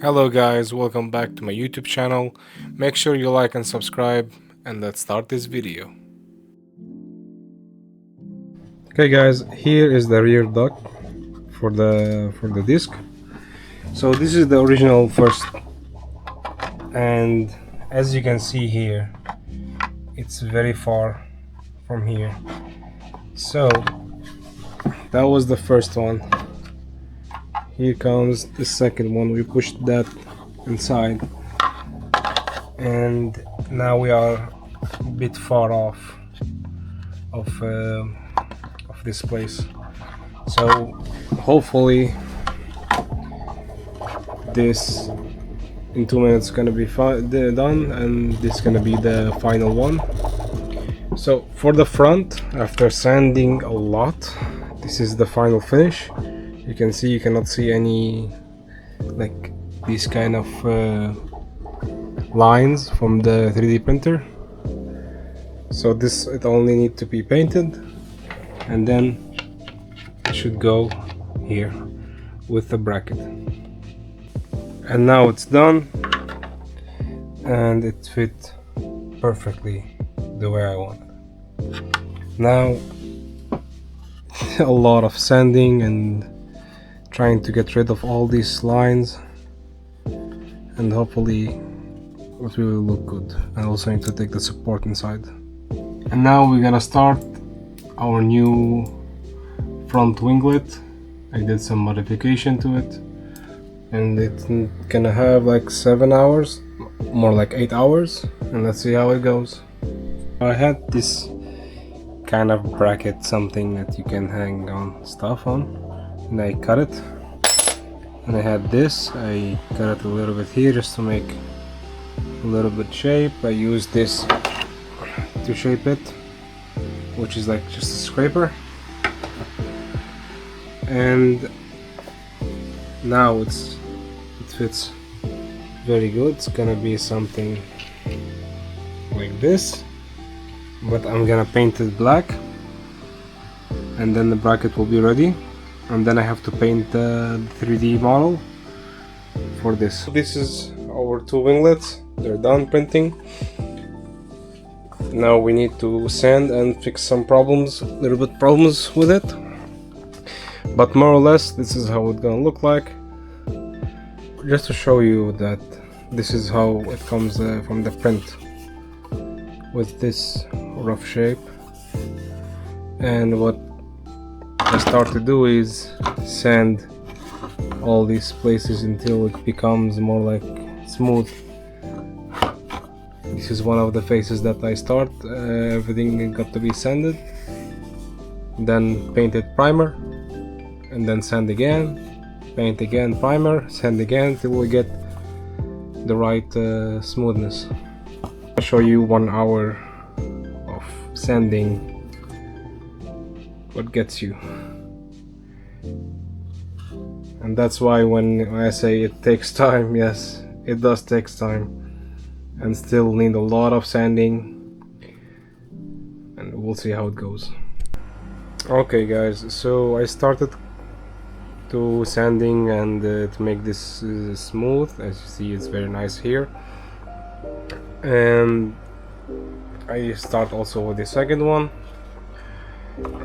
Hello guys, welcome back to my YouTube channel. Make sure you like and subscribe, and let's start this video. Okay guys, here is the rear duct for the disc. So this is the original first, and as you can see here, it's very far from here. So that was the first one. Here comes the second one. We pushed that inside, and now we are a bit far off of this place. So hopefully this in 2 minutes gonna be done, and this is gonna be the final one. So for the front, after sanding a lot, this is the final finish. You can see, you cannot see any like these kind of lines from the 3D printer. So this, it only need to be painted, and then it should go here with the bracket. And now it's done, and it fit perfectly the way I want it. Now a lot of sanding and trying to get rid of all these lines, and hopefully it will look good. I also need to take the support inside. And now we're gonna start our new front winglet. I did some modification to it, and it's gonna have like 7 hours, more like 8 hours, and let's see how it goes. I had this kind of bracket, something that you can hang on stuff on, and I cut it. And I had this, I cut it a little bit here just to make a little bit shape. I used this to shape it, which is like just a scraper. And now it fits very good. It's gonna be something like this, but I'm gonna paint it black, and then the bracket will be ready, and then I have to paint the 3D model for this. This is our two winglets. They're done printing. Now we need to sand and fix some problems, little bit problems with it, but more or less this is how it's gonna look like. Just to show you that this is how it comes from the print, with this rough shape. And what I start to do is sand all these places until it becomes more like smooth. This is one of the faces that I start. Everything got to be sanded, then painted primer, and then sand again, paint again, primer, sand again, till we get the right smoothness. I'll show you 1 hour of sanding, what gets you. And that's why when I say it takes time, yes, it does take time, and still need a lot of sanding, and we'll see how it goes. Okay guys, so I started to sanding and to make this smooth. As you see, it's very nice here, and I start also with the second one,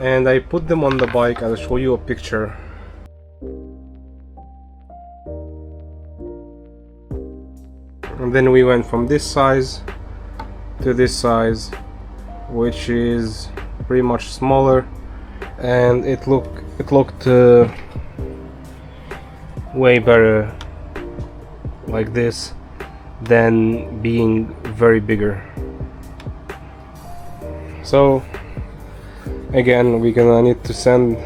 and I put them on the bike. I'll show you a picture. And then we went from this size to this size, which is pretty much smaller, and it looked way better like this than being very bigger. So again, we're gonna need to sand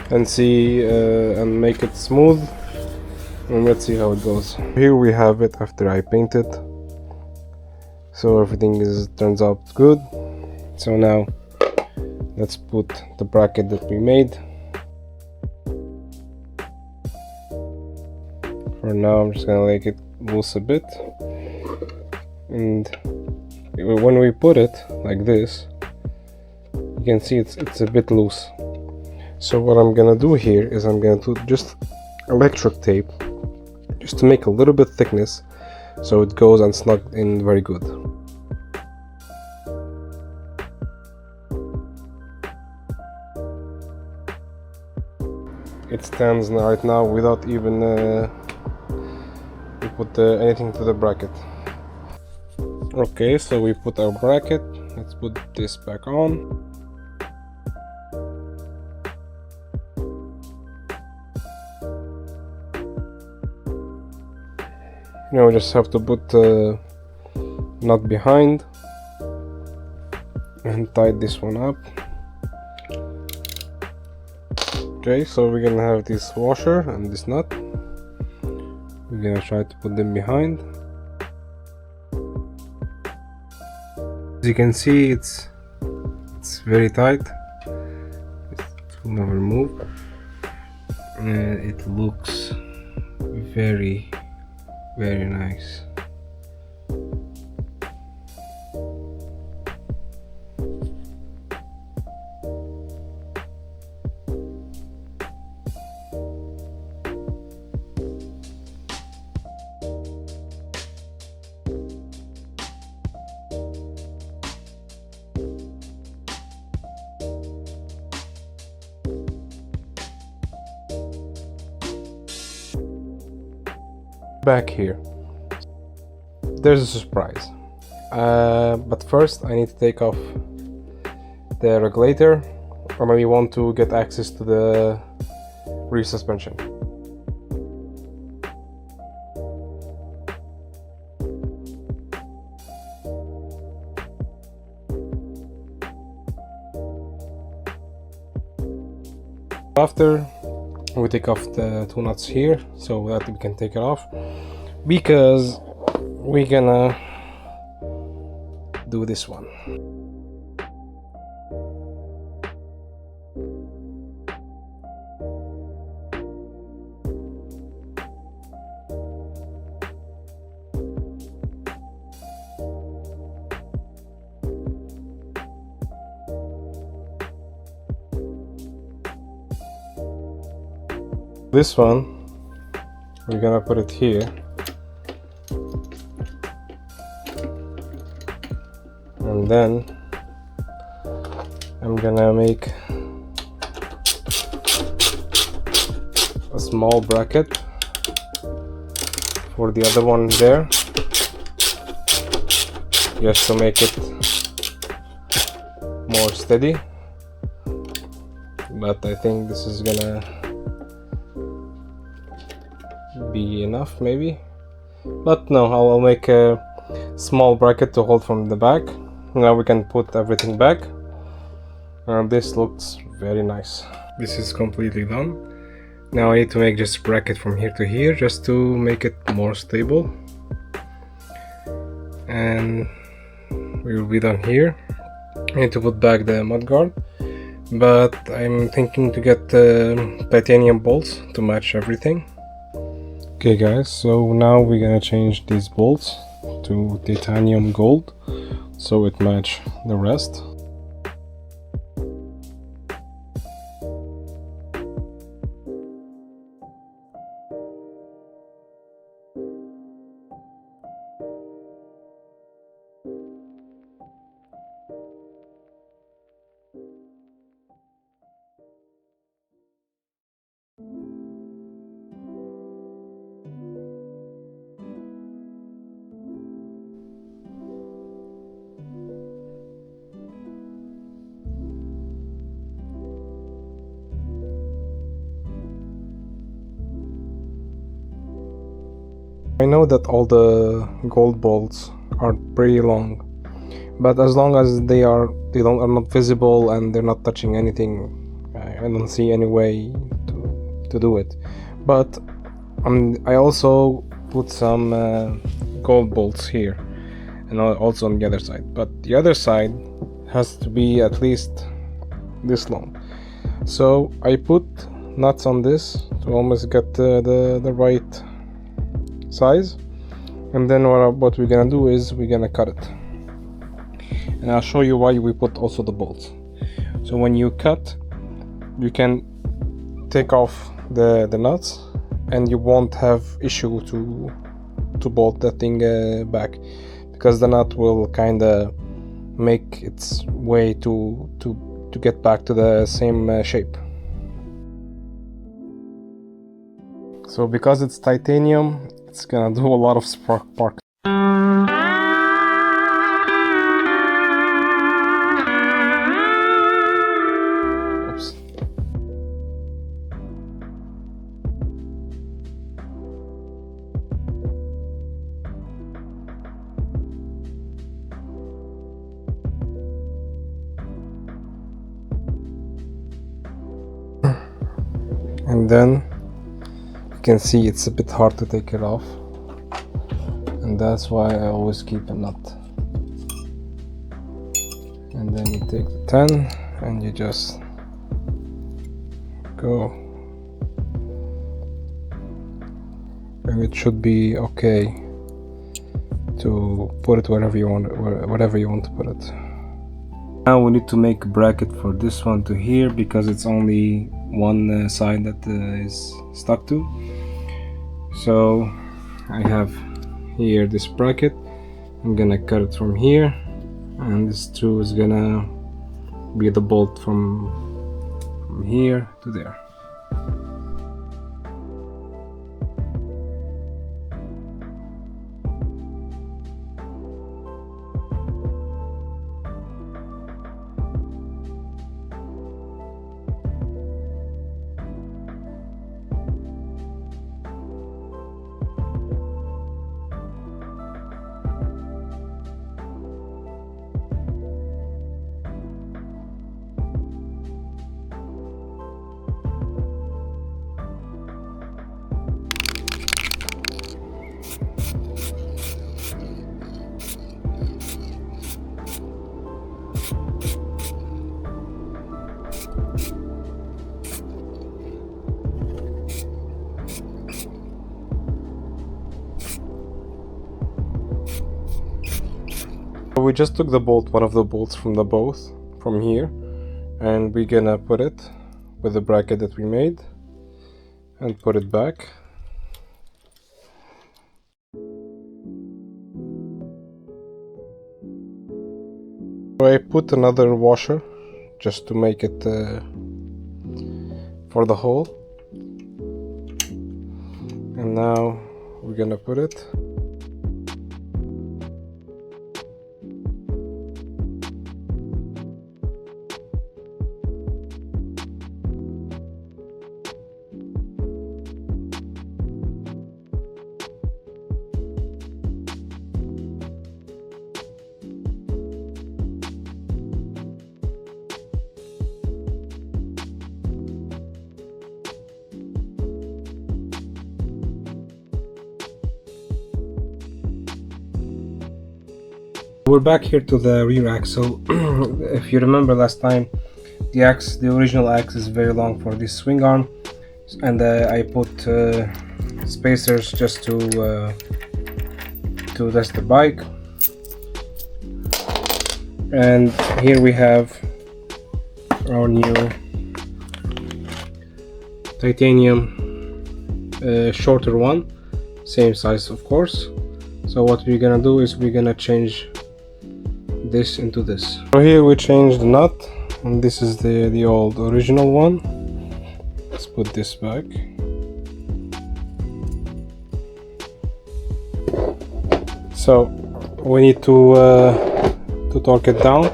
and see and make it smooth, and let's see how it goes. Here we have it after I painted. So everything turns out good. So now let's put the bracket that we made. For now I'm just gonna make it loose a bit, and when we put it like this, you can see it's a bit loose. So what I'm gonna do here is I'm gonna do just electric tape just to make a little bit thickness so it goes and snug in very good. It stands right now without even we put anything to the bracket. Okay, so we put our bracket. Let's put this back on. Now we just have to put the nut behind and tie this one up. Okay, so we're gonna have this washer and this nut. We're gonna try to put them behind. As you can see, it's very tight. It will never move. It looks very nice. Back here, there's a surprise, but first I need to take off the regulator, or maybe want to get access to the rear suspension. After we take off the two nuts here so that we can take it off, because we're gonna do this one. This one, we're gonna put it here, and then I'm gonna make a small bracket for the other one there, just to make it more steady. But I think this is gonna be enough, maybe, but no, I'll make a small bracket to hold from the back. Now we can put everything back, and this looks very nice. This is completely done. Now I need to make just a bracket from here to here just to make it more stable, and we will be done here. I need to put back the mudguard, but I'm thinking to get titanium bolts to match everything. Okay guys, so now we're gonna change these bolts to titanium gold so it match the rest. I know that all the gold bolts are pretty long, but as long as they are not visible and they're not touching anything, I don't see any way to do it. But I also put some gold bolts here and also on the other side, but the other side has to be at least this long. So I put nuts on this to almost get the right size, and then what we're gonna do is we're gonna cut it, and I'll show you why we put also the bolts. So when you cut, you can take off the nuts and you won't have issue to bolt that thing back, because the nut will kind of make its way to get back to the same shape. So because it's titanium, it's gonna do a lot of spark. Oops. And then you can see it's a bit hard to take it off, and that's why I always keep a nut. And then you take the 10 and you just go, and it should be okay to put it wherever you want to put it. Now we need to make a bracket for this one to here, because it's only one side that is stuck to. So I have here this bracket. I'm gonna cut it from here, and this too is gonna be the bolt from here to there. We just took the bolt, one of the bolts from here, and we're gonna put it with the bracket that we made and put it back. So I put another washer just to make it for the hole, and now we're gonna put it. We're back here to the rear axle. If you remember last time, the original axe is very long for this swing arm, and I put spacers just to test the bike. And here we have our new titanium shorter one, same size of course. So what we're gonna do is we're gonna change this into this. So here we changed the nut, and this is the old original one. Let's put this back. So we need to torque it down.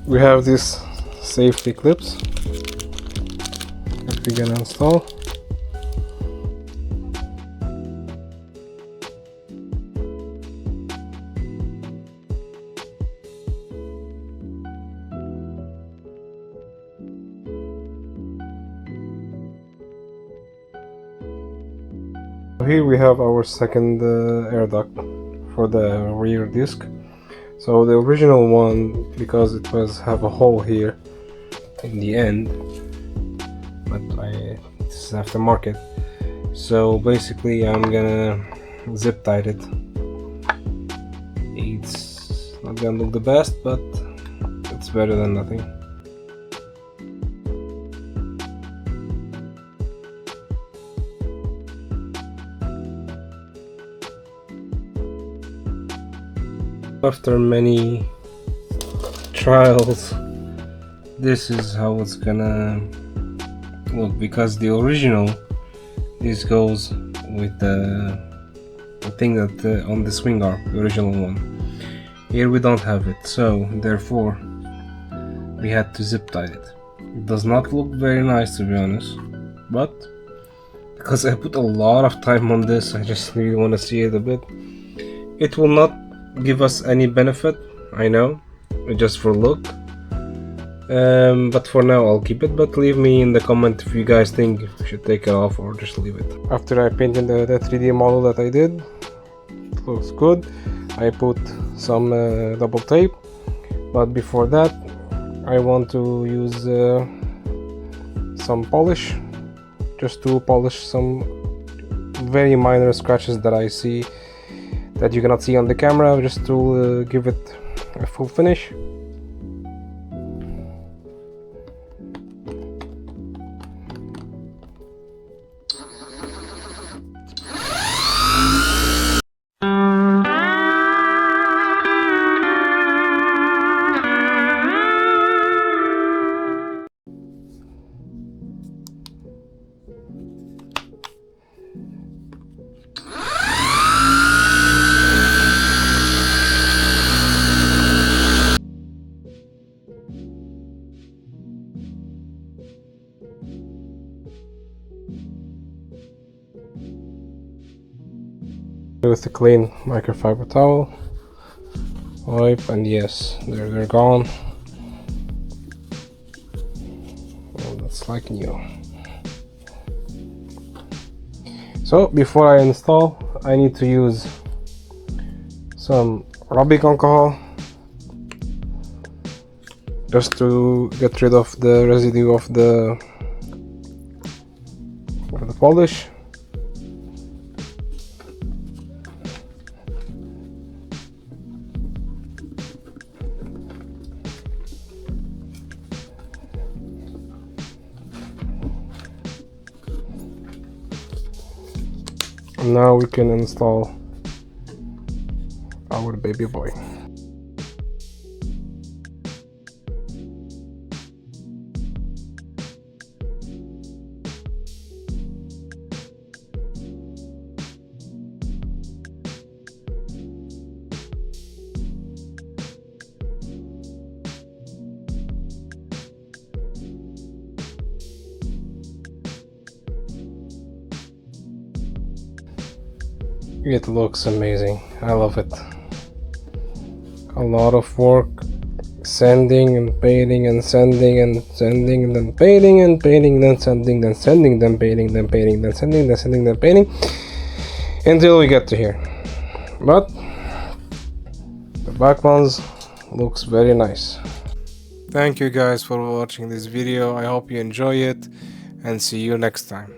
We have these safety clips that we're gonna install. Here we have our second air duct for the rear disc. So the original one, because it was have a hole here in the end, but this is aftermarket. So basically I'm gonna zip tie it It's not gonna look the best, but it's better than nothing. After many trials, this is how it's gonna look, because the original, this goes with the thing that on the swing arm, the original one. Here we don't have it, so therefore we had to zip tie it. It does not look very nice, to be honest, but because I put a lot of time on this, I just really want to see it a bit. It will not give us any benefit, I know, just for look, but for now I'll keep it. But leave me in the comment if you guys think we should take it off or just leave it. After I painted the 3D model that I did, it looks good. I put some double tape, but before that I want to use some polish, just to polish some very minor scratches that I see that you cannot see on the camera, just to give it a full finish. With a clean microfiber towel, wipe, and yes, they're gone. Oh, that's like new. So before I install, I need to use some rubbing alcohol just to get rid of the residue of the polish. Now we can install our baby boy. It looks amazing. I love it. A lot of work, sanding and painting and sanding and sanding and then painting and painting, then sanding, then sanding, then painting, then painting, then sanding, then sanding, then painting, until we get to here. But the back ones looks very nice. Thank you guys for watching this video. I hope you enjoy it, and see you next time.